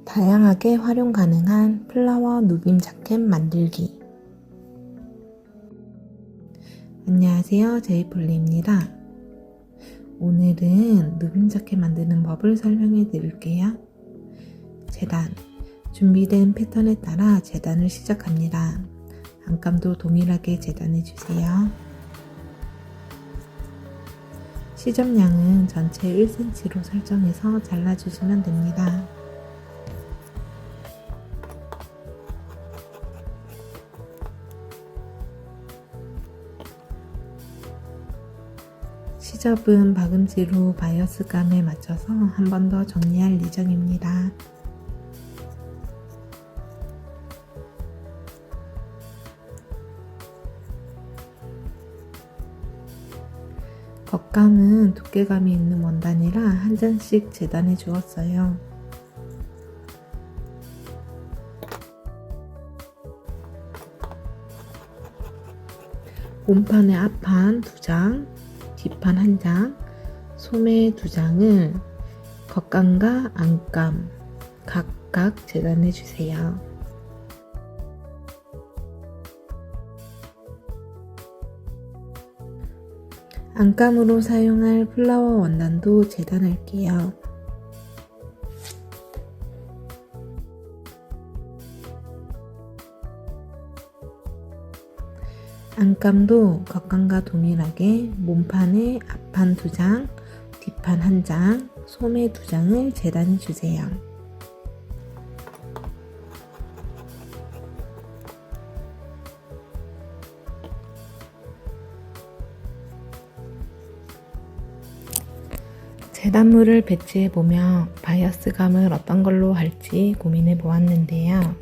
다양하게 활용 가능한 플라워 누빔 자켓 만들기. 안녕하세요, 제이폴리입니다. 오늘은 누빔 자켓 만드는 법을 설명해 드릴게요. 재단, 준비된 패턴에 따라 재단을 시작합니다. 안감도 동일하게 재단해 주세요. 시접량은 전체 1cm로 설정해서 잘라주시면 됩니다. 시접은 박음질로 바이어스감에 맞춰서 한 번 더 정리할 예정입니다. 겉감은 두께감이 있는 원단이라 한 장씩 재단해 주었어요. 몸판의 앞판 2장, 뒷판 1장, 소매 2장을 겉감과 안감 각각 재단해 주세요. 안감으로 사용할 플라워 원단도 재단할게요. 안감도 겉감과 동일하게 몸판에 앞판 2장, 뒷판 1장, 소매 2장을 재단해 주세요. 재단물을 배치해보며 바이어스 감을 어떤 걸로 할지 고민해 보았는데요.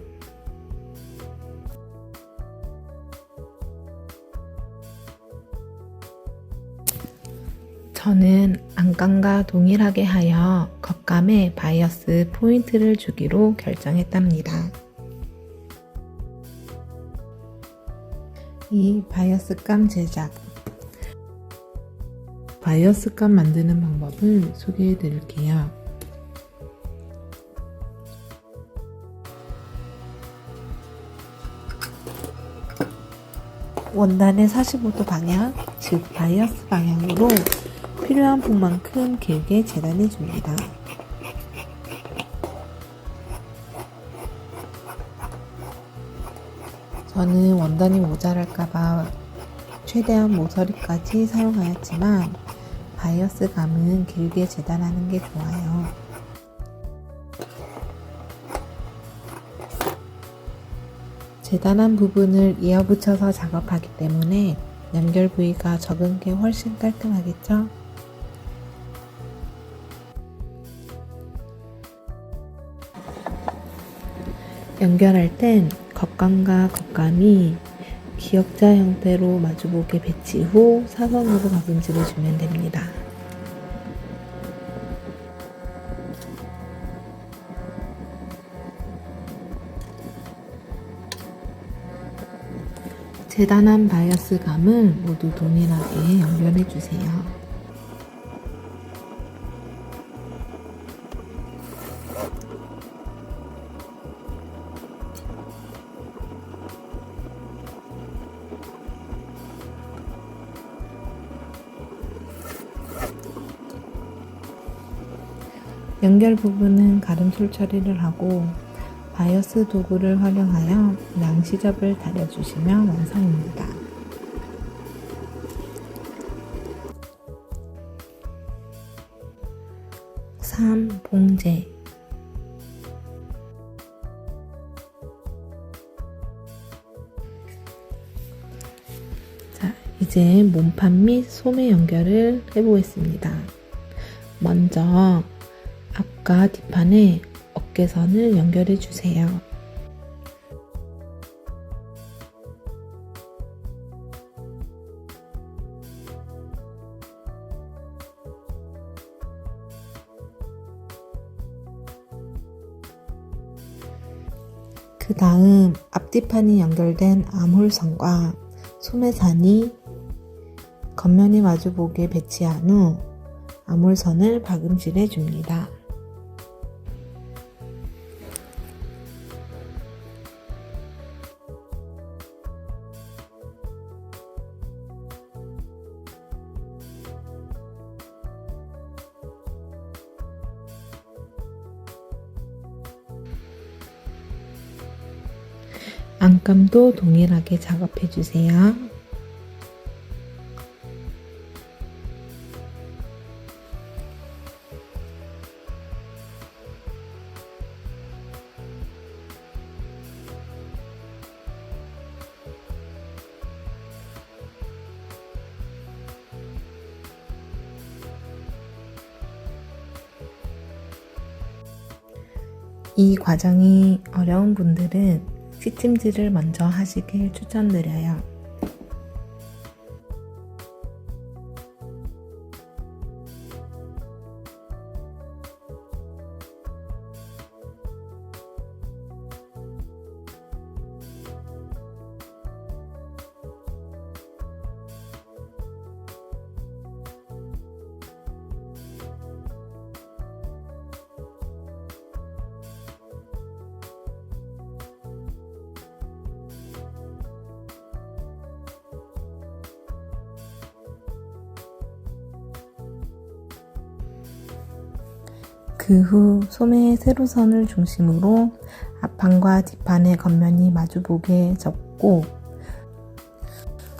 저는 안감과 동일하게 하여 겉감에 바이어스 포인트를 주기로 결정했답니다. 이 바이어스감 제작, 바이어스감 만드는 방법을 소개해 드릴게요. 원단의 45도 방향, 즉 바이어스 방향으로 필요한 폭만큼 길게 재단해 줍니다. 저는 원단이 모자랄까봐 최대한 모서리까지 사용하였지만 바이어스 감은 길게 재단하는 게 좋아요. 재단한 부분을 이어붙여서 작업하기 때문에 연결 부위가 적은 게 훨씬 깔끔하겠죠? 연결할 땐 겉감과 겉감이 기역자 형태로 마주보게 배치 후 사선으로 박음질을 주면 됩니다. 재단한 바이어스 감을 모두 동일하게 연결해 주세요. 연결 부분은 가름솔 처리를 하고 바이어스 도구를 활용하여 양시접을 다려주시면 완성입니다. 봉제. 자, 이제 몸판 및 소매 연결을 해보겠습니다. 먼저 앞과 뒷판에 어깨선을 연결해 주세요. 그 다음 앞뒤판이 연결된 암홀선과 소매산이 겉면이 마주보게 배치한 후 암홀선을 박음질해 줍니다. 안감도 동일하게 작업해 주세요. 이 과정이 어려운 분들은 시침질을 먼저 하시길 추천드려요. 그 후 소매의 세로선을 중심으로 앞판과 뒷판의 겉면이 마주보게 접고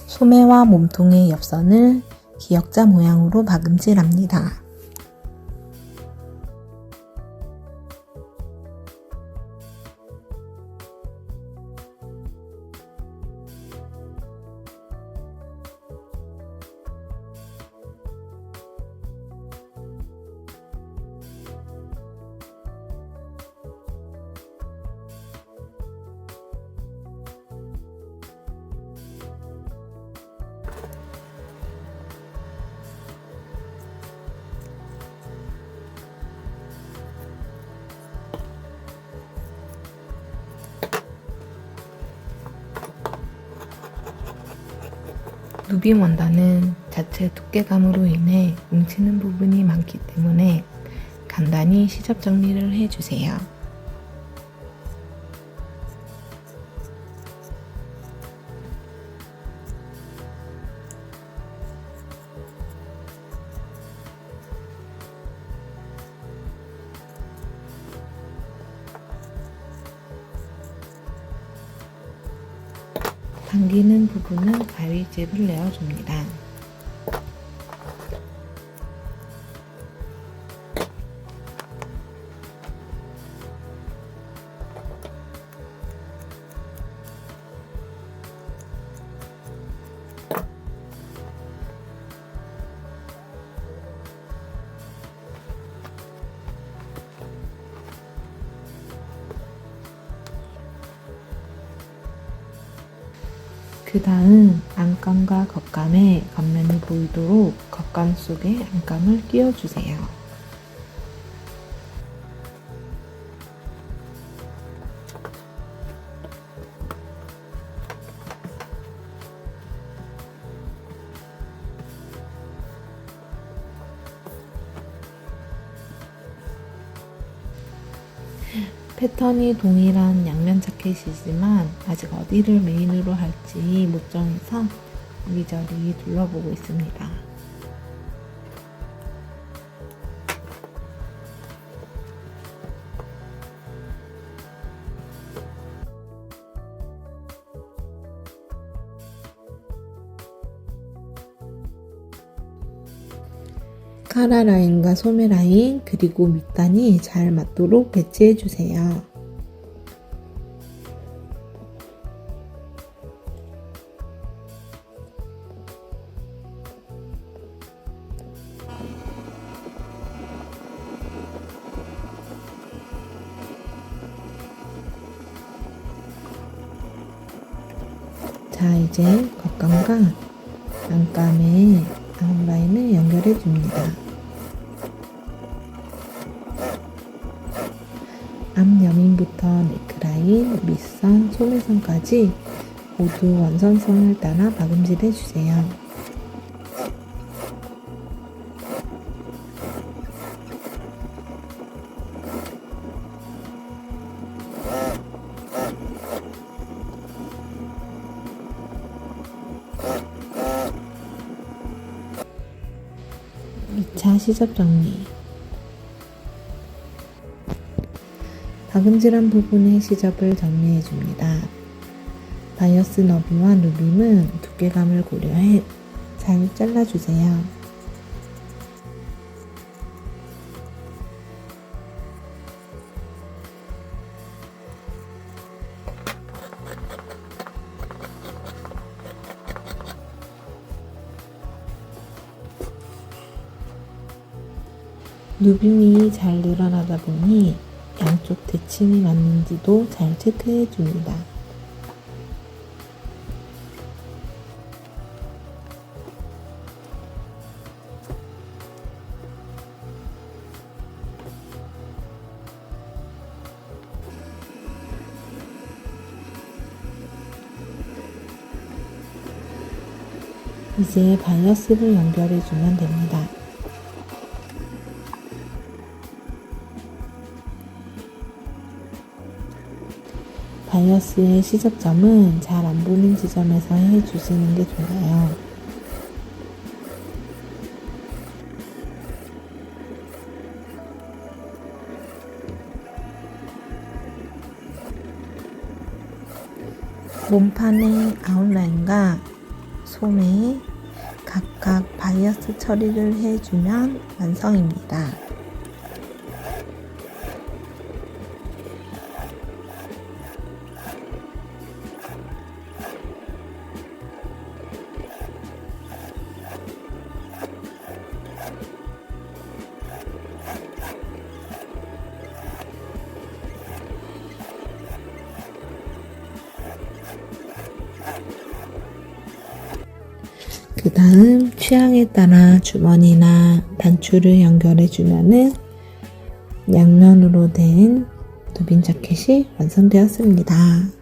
소매와 몸통의 옆선을 기역자 모양으로 박음질합니다. 누빔 원단은 자체 두께감으로 인해 뭉치는 부분이 많기 때문에 간단히 시접 정리를 해주세요. 당기는 부분은 가위집을 내어줍니다. 그 다음 안감과 겉감의 겉면이 보이도록 겉감 속에 안감을 끼워주세요. 패턴이 동일한 양면 자켓이지만 아직 어디를 메인으로 할지 못 정해서 이리저리 둘러보고 있습니다. 카라 라인과 소매 라인 그리고 밑단이 잘 맞도록 배치해 주세요. 자, 이제 겉감과 안감의 아웃라인을 연결해 줍니다. 앞여민부터 네크라인, 밑선, 소매선까지 모두 원선선을 따라 박음질 해주세요. (2차) 시접 정리. 박음질한 부분의 시접을 정리해 줍니다. 바이어스 너비와 누빔은 두께감을 고려해 잘 잘라주세요. 누빔이 잘 늘어나다 보니 양쪽 대칭이 맞는지도 잘 체크해 줍니다. 이제 바이어스를 연결해 주면 됩니다. 바이어스의 시접점은 잘 안 보이는 지점에서 해주시는 게 좋아요. 몸판의 아웃라인과 솜에 각각 바이어스 처리를 해주면 완성입니다. 그 다음 취향에 따라 주머니나 단추를 연결해 주면은 양면으로 된 누빔 자켓이 완성되었습니다.